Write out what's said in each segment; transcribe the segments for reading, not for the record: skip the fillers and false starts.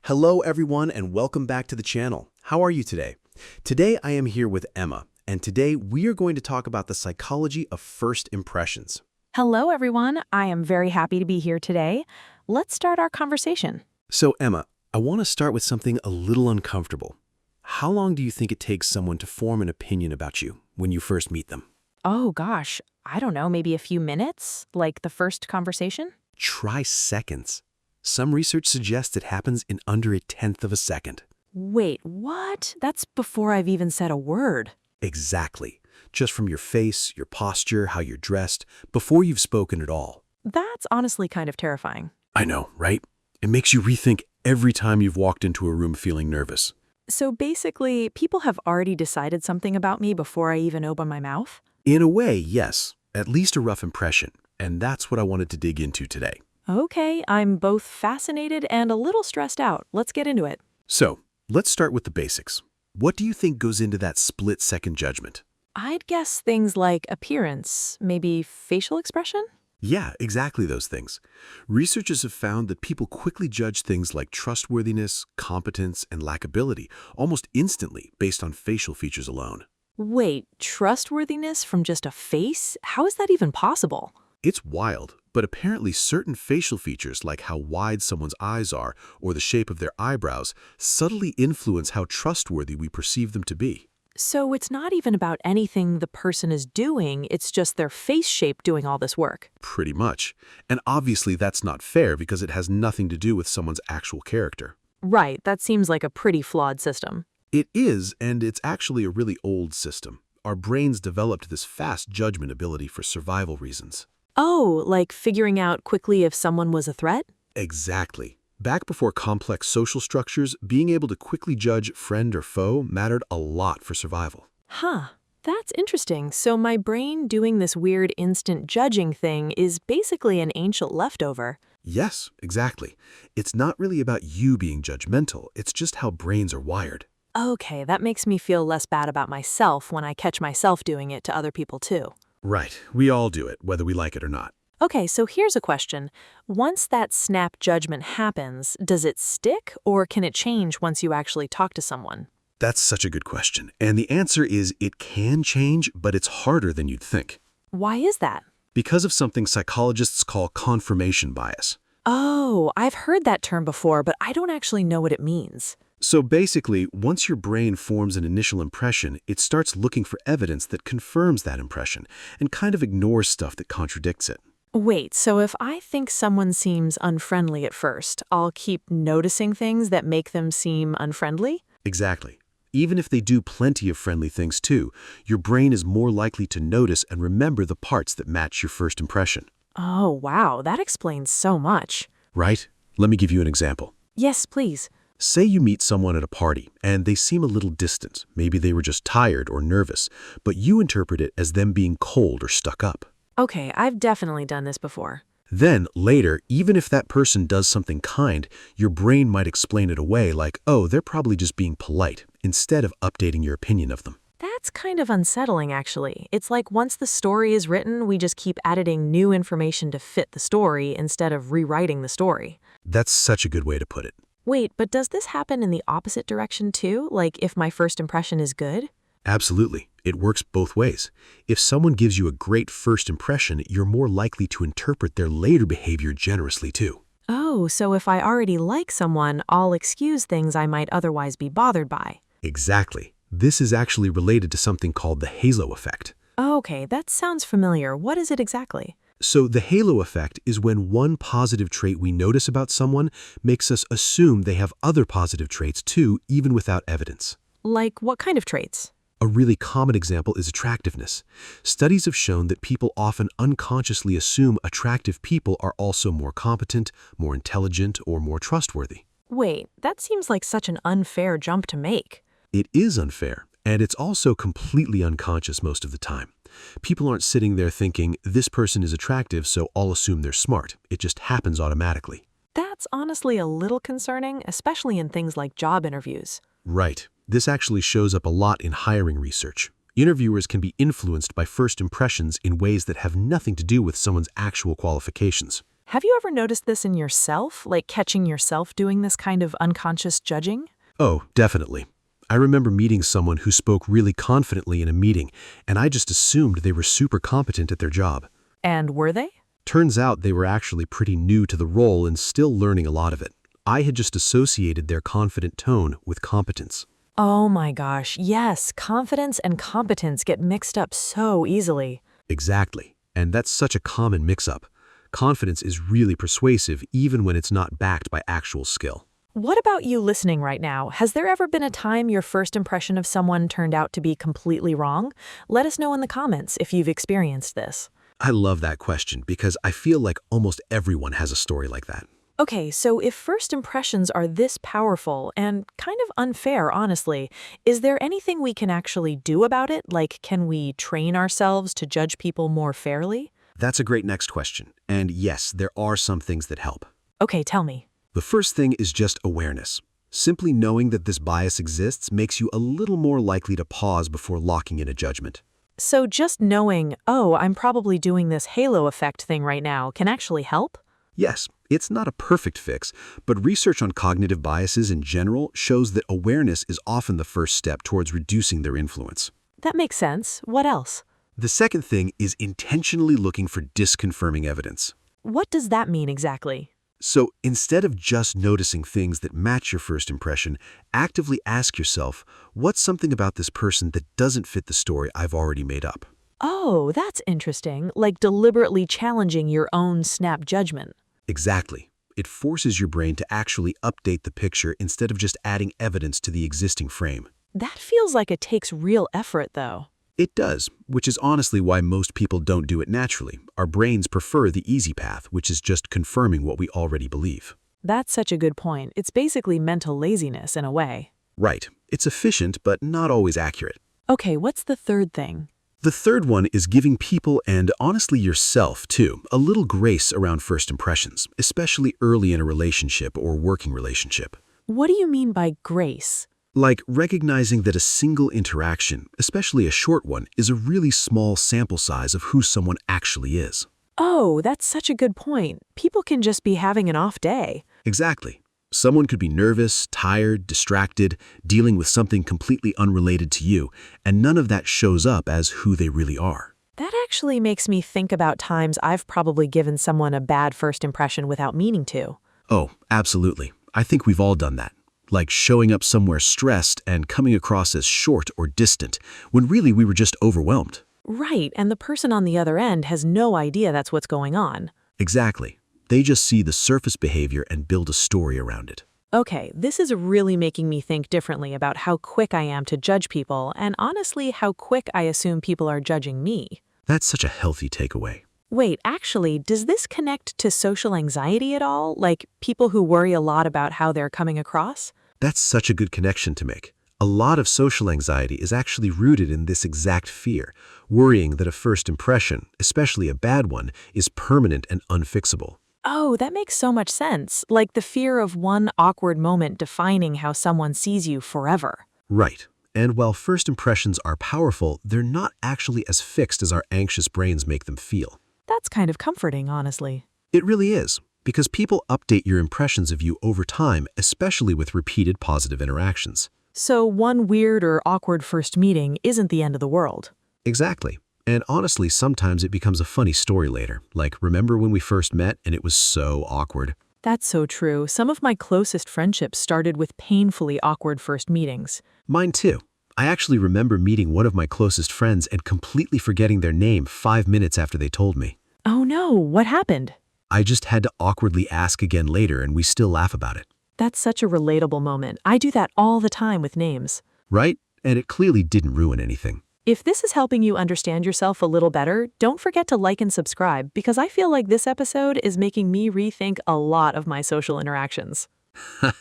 Hello everyone and welcome back to the channel. How are you today? Today I am here with Emma, and today we are going to talk about the psychology of first impressions. Hello, everyone. I am very happy to be here today. Let's start our conversation. So Emma, I want to start with something a little uncomfortable. How long do you think it takes someone to form an opinion about you when you first meet them? Oh, gosh. I don't know, maybe a few minutes? Like the first conversation? Try seconds. Some research suggests it happens in under 1/10 of a second. Wait, what? That's before I've even said a word. Exactly. Just from your face, your posture, how you're dressed, before you've spoken at all. That's honestly kind of terrifying. I know, right? It makes you rethink every time you've walked into a room feeling nervous. So basically, people have already decided something about me before I even open my mouth? In a way, yes. At least a rough impression. And that's what I wanted to dig into today. Okay, I'm both fascinated and a little stressed out. Let's get into it. So, let's start with the basics. What do you think goes into that split-second judgment? I'd guess things like appearance, maybe facial expression? Yeah, exactly those things. Researchers have found that people quickly judge things like trustworthiness, competence, and likability almost instantly based on facial features alone. Wait, trustworthiness from just a face? How is that even possible? It's wild, but apparently certain facial features like how wide someone's eyes are or the shape of their eyebrows subtly influence how trustworthy we perceive them to be. So it's not even about anything the person is doing, it's just their face shape doing all this work. Pretty much. And obviously that's not fair because it has nothing to do with someone's actual character. Right, that seems like a pretty flawed system. It is, and it's actually a really old system. Our brains developed this fast judgment ability for survival reasons. Oh, like figuring out quickly if someone was a threat? Exactly. Back before complex social structures, being able to quickly judge friend or foe mattered a lot for survival. Huh, that's interesting. So my brain doing this weird instant judging thing is basically an ancient leftover. Yes, exactly. It's not really about you being judgmental, it's just how brains are wired. Okay, that makes me feel less bad about myself when I catch myself doing it to other people too. Right, we all do it, whether we like it or not. Okay, so here's a question. Once that snap judgment happens, does it stick or can it change once you actually talk to someone? That's such a good question. And the answer is it can change, but it's harder than you'd think. Why is that? Because of something psychologists call confirmation bias. Oh, I've heard that term before, but I don't actually know what it means. So basically, once your brain forms an initial impression, it starts looking for evidence that confirms that impression and kind of ignores stuff that contradicts it. Wait, so if I think someone seems unfriendly at first, I'll keep noticing things that make them seem unfriendly? Exactly. Even if they do plenty of friendly things too, your brain is more likely to notice and remember the parts that match your first impression. Oh, wow, that explains so much. Right? Let me give you an example. Yes, please. Say you meet someone at a party and they seem a little distant. Maybe they were just tired or nervous, but you interpret it as them being cold or stuck up. Okay, I've definitely done this before. Then, later, even if that person does something kind, your brain might explain it away like, oh, they're probably just being polite, instead of updating your opinion of them. That's kind of unsettling, actually. It's like once the story is written, we just keep editing new information to fit the story instead of rewriting the story. That's such a good way to put it. Wait, but does this happen in the opposite direction too? Like if my first impression is good? Absolutely. It works both ways. If someone gives you a great first impression, you're more likely to interpret their later behavior generously too. Oh, so if I already like someone, I'll excuse things I might otherwise be bothered by. Exactly. This is actually related to something called the halo effect. Okay, that sounds familiar. What is it exactly? So the halo effect is when one positive trait we notice about someone makes us assume they have other positive traits too, even without evidence. Like what kind of traits? A really common example is attractiveness. Studies have shown that people often unconsciously assume attractive people are also more competent, more intelligent, or more trustworthy. Wait, that seems like such an unfair jump to make. It is unfair, and it's also completely unconscious most of the time. People aren't sitting there thinking, this person is attractive, so I'll assume they're smart. It just happens automatically. That's honestly a little concerning, especially in things like job interviews. Right. This actually shows up a lot in hiring research. Interviewers can be influenced by first impressions in ways that have nothing to do with someone's actual qualifications. Have you ever noticed this in yourself, like catching yourself doing this kind of unconscious judging? Oh, definitely. I remember meeting someone who spoke really confidently in a meeting, and I just assumed they were super competent at their job. And were they? Turns out they were actually pretty new to the role and still learning a lot of it. I had just associated their confident tone with competence. Oh my gosh, yes, confidence and competence get mixed up so easily. Exactly. And that's such a common mix-up. Confidence is really persuasive even when it's not backed by actual skill. What about you listening right now? Has there ever been a time your first impression of someone turned out to be completely wrong? Let us know in the comments if you've experienced this. I love that question because I feel like almost everyone has a story like that. Okay, so if first impressions are this powerful and kind of unfair, honestly, is there anything we can actually do about it? Like, can we train ourselves to judge people more fairly? That's a great next question. And yes, there are some things that help. Okay, tell me. The first thing is just awareness. Simply knowing that this bias exists makes you a little more likely to pause before locking in a judgment. So just knowing, oh, I'm probably doing this halo effect thing right now, can actually help? Yes, it's not a perfect fix, but research on cognitive biases in general shows that awareness is often the first step towards reducing their influence. That makes sense. What else? The second thing is intentionally looking for disconfirming evidence. What does that mean exactly? So instead of just noticing things that match your first impression, actively ask yourself, what's something about this person that doesn't fit the story I've already made up? Oh, that's interesting, like deliberately challenging your own snap judgment. Exactly. It forces your brain to actually update the picture instead of just adding evidence to the existing frame. That feels like it takes real effort, though. It does, which is honestly why most people don't do it naturally. Our brains prefer the easy path, which is just confirming what we already believe. That's such a good point. It's basically mental laziness in a way. Right. It's efficient, but not always accurate. Okay, what's the third thing? The third one is giving people, and honestly yourself too, a little grace around first impressions, especially early in a relationship or working relationship. What do you mean by grace? Like recognizing that a single interaction, especially a short one, is a really small sample size of who someone actually is. Oh, that's such a good point. People can just be having an off day. Exactly. Someone could be nervous, tired, distracted, dealing with something completely unrelated to you, and none of that shows up as who they really are. That actually makes me think about times I've probably given someone a bad first impression without meaning to. Oh, absolutely. I think we've all done that. Like showing up somewhere stressed and coming across as short or distant, when really we were just overwhelmed. Right, and the person on the other end has no idea that's what's going on. Exactly. They just see the surface behavior and build a story around it. Okay, this is really making me think differently about how quick I am to judge people, and honestly, how quick I assume people are judging me. That's such a healthy takeaway. Wait, actually, does this connect to social anxiety at all? Like people who worry a lot about how they're coming across? That's such a good connection to make. A lot of social anxiety is actually rooted in this exact fear, worrying that a first impression, especially a bad one, is permanent and unfixable. Oh, that makes so much sense. Like the fear of one awkward moment defining how someone sees you forever. Right. And while first impressions are powerful, they're not actually as fixed as our anxious brains make them feel. That's kind of comforting, honestly. It really is, because people update your impressions of you over time, especially with repeated positive interactions. So one weird or awkward first meeting isn't the end of the world. Exactly. And honestly, sometimes it becomes a funny story later. Like, remember when we first met and it was so awkward? That's so true. Some of my closest friendships started with painfully awkward first meetings. Mine too. I actually remember meeting one of my closest friends and completely forgetting their name 5 minutes after they told me. Oh no, what happened? I just had to awkwardly ask again later and we still laugh about it. That's such a relatable moment. I do that all the time with names. Right? And it clearly didn't ruin anything. If this is helping you understand yourself a little better, don't forget to like and subscribe because I feel like this episode is making me rethink a lot of my social interactions.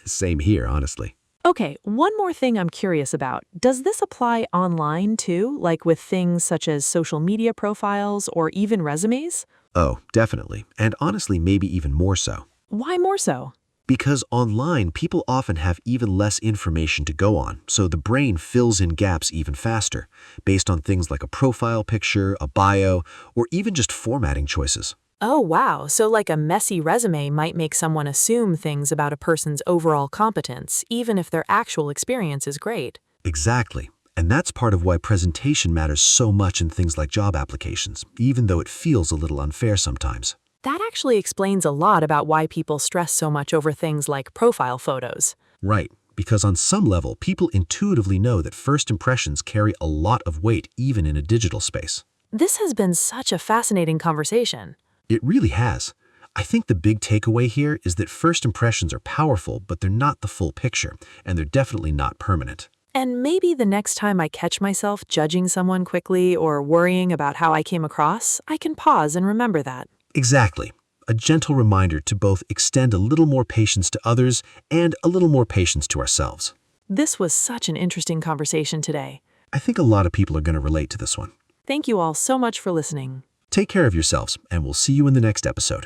Same here, honestly. Okay, one more thing I'm curious about. Does this apply online too, like with things such as social media profiles or even resumes? Oh, definitely. And honestly, maybe even more so. Why more so? Because online, people often have even less information to go on, so the brain fills in gaps even faster, based on things like a profile picture, a bio, or even just formatting choices. Oh, wow. So, like a messy resume might make someone assume things about a person's overall competence, even if their actual experience is great. Exactly. And that's part of why presentation matters so much in things like job applications, even though it feels a little unfair sometimes. That actually explains a lot about why people stress so much over things like profile photos. Right, because on some level, people intuitively know that first impressions carry a lot of weight even in a digital space. This has been such a fascinating conversation. It really has. I think the big takeaway here is that first impressions are powerful, but they're not the full picture, and they're definitely not permanent. And maybe the next time I catch myself judging someone quickly or worrying about how I came across, I can pause and remember that. Exactly. A gentle reminder to both extend a little more patience to others and a little more patience to ourselves. This was such an interesting conversation today. I think a lot of people are going to relate to this one. Thank you all so much for listening. Take care of yourselves, and we'll see you in the next episode.